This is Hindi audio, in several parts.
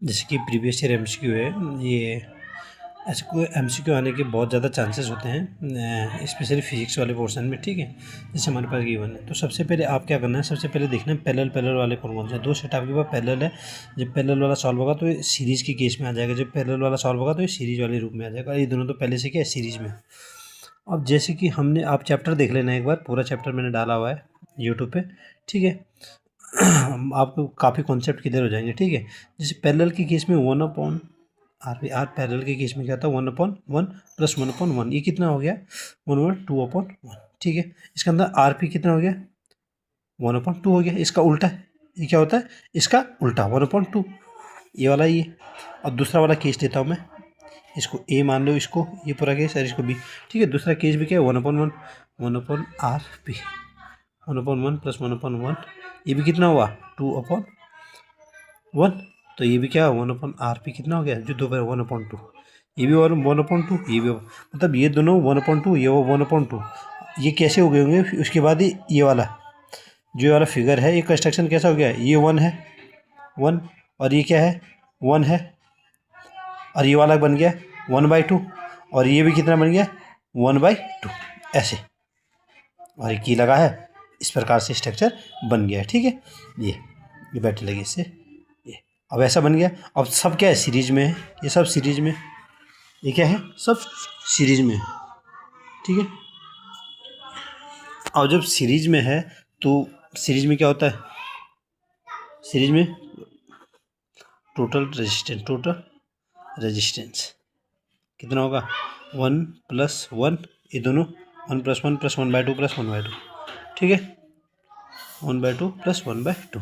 जैसे कि प्रीवियस ईयर एमसीक्यू है, ये ऐसे कोई एमसीक्यू आने के बहुत ज़्यादा चांसेस होते हैं, स्पेशली फिजिक्स वाले पोर्शन में। ठीक है, जैसे हमारे पास गिवन है, तो सबसे पहले आप क्या करना है, सबसे पहले देखना है पैरेलल पैरेलल वाले कौन कौन से। दो सेट आपके पास पैरेलल है, जब पैरेलल वाला सॉल्व होगा तो ये सीरीज़ की केस में आ जाएगा, जब पैरेलल वाला सॉल्व होगा तो ये सीरीज़ वाले रूप में आ जाएगा। ये दोनों तो पहले से क्या है, सीरीज़ में। अब जैसे कि हमने, आप चैप्टर देख लेना एक बार, पूरा चैप्टर मैंने डाला हुआ है यूट्यूब पे। ठीक है, आपको काफ़ी कॉन्सेप्ट क्लियर हो जाएंगे। ठीक है, जैसे पैरेलल की केस में 1/r पैरेलल के केस में क्या होता है, 1/1 प्लस 1/1, ये कितना हो गया 1/2/1। ठीक है, इसके अंदर RP कितना हो गया 1/2 हो गया। इसका उल्टा ये क्या होता है, इसका उल्टा 1/2, ये वाला ये। और दूसरा वाला केस लेता हूँ मैं, इसको A मान लो, इसको ये पूरा केस और इसको B। ठीक है, दूसरा केस भी क्या है 1/1 1/RP 1/1 प्लस 1/1, ये भी कितना हुआ 2/1। तो ये भी क्या 1/RP कितना हो गया, जो दो बार 1/2, ये भी 1/2, ये भी मतलब ये दोनों 1/2, ये 1/2, ये कैसे हो गए होंगे। उसके बाद ये वाला जो वाला फिगर है, ये कंस्ट्रक्शन कैसा हो गया, ये 1 है 1, और ये क्या है 1 है, और ये वाला बन गया 1/2, और ये भी कितना बन गया 1/2 ऐसे, और एक की लगा है, इस प्रकार से स्ट्रक्चर बन गया है। ठीक है, ये बैटरी लगी इससे, ये अब ऐसा बन गया। अब सब क्या है, सीरीज में है, ये सब सीरीज में, ये क्या है, सब सीरीज में है। ठीक है, और जब सीरीज में है तो सीरीज में क्या होता है, सीरीज में टोटल रेजिस्टेंस कितना होगा 1+1, ये दोनों 1+1 प्लस 1/2 प्लस 1/2। ठीक है, 1/2 प्लस 1/2,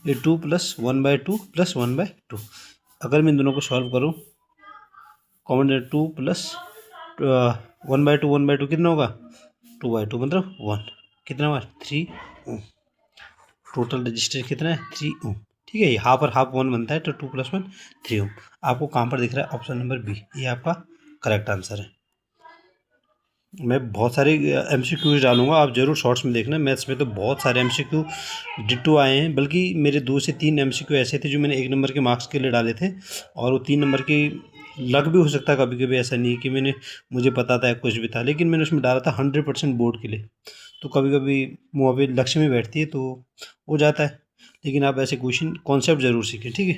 ये 2 प्लस 1/2 प्लस 1/2। अगर मैं इन दोनों को सॉल्व करूँ, कॉमन 2 प्लस 1/2 कितना होगा 2/2 मतलब 1, कितना हुआ 3 ओम। टोटल रजिस्टेंस कितना है 3 ओम। ठीक है, ये हाफ और हाफ 1 बनता है, तो 2 + 1 3 ओम। आपको कहाँ पर दिख रहा है, ऑप्शन नंबर बी, ये आपका करेक्ट आंसर है। मैं बहुत सारे MCQs डालूंगा, आप ज़रूर शॉर्ट्स में देखना। मैथ्स में तो बहुत सारे MCQ डिट्टो आए हैं, बल्कि मेरे 2 से 3 MCQ ऐसे थे जो मैंने 1 नंबर के मार्क्स के लिए डाले थे, और वो 3 नंबर की लग भी हो सकता है कभी कभी। ऐसा नहीं है कि मुझे पता था कुछ भी था, लेकिन मैंने उसमें डाला था 100% बोर्ड के लिए। तो कभी कभी मुँह पे लक्ष्य में बैठती है तो हो जाता है, लेकिन आप ऐसे क्वेश्चन कॉन्सेप्ट ज़रूर सीखें। ठीक है।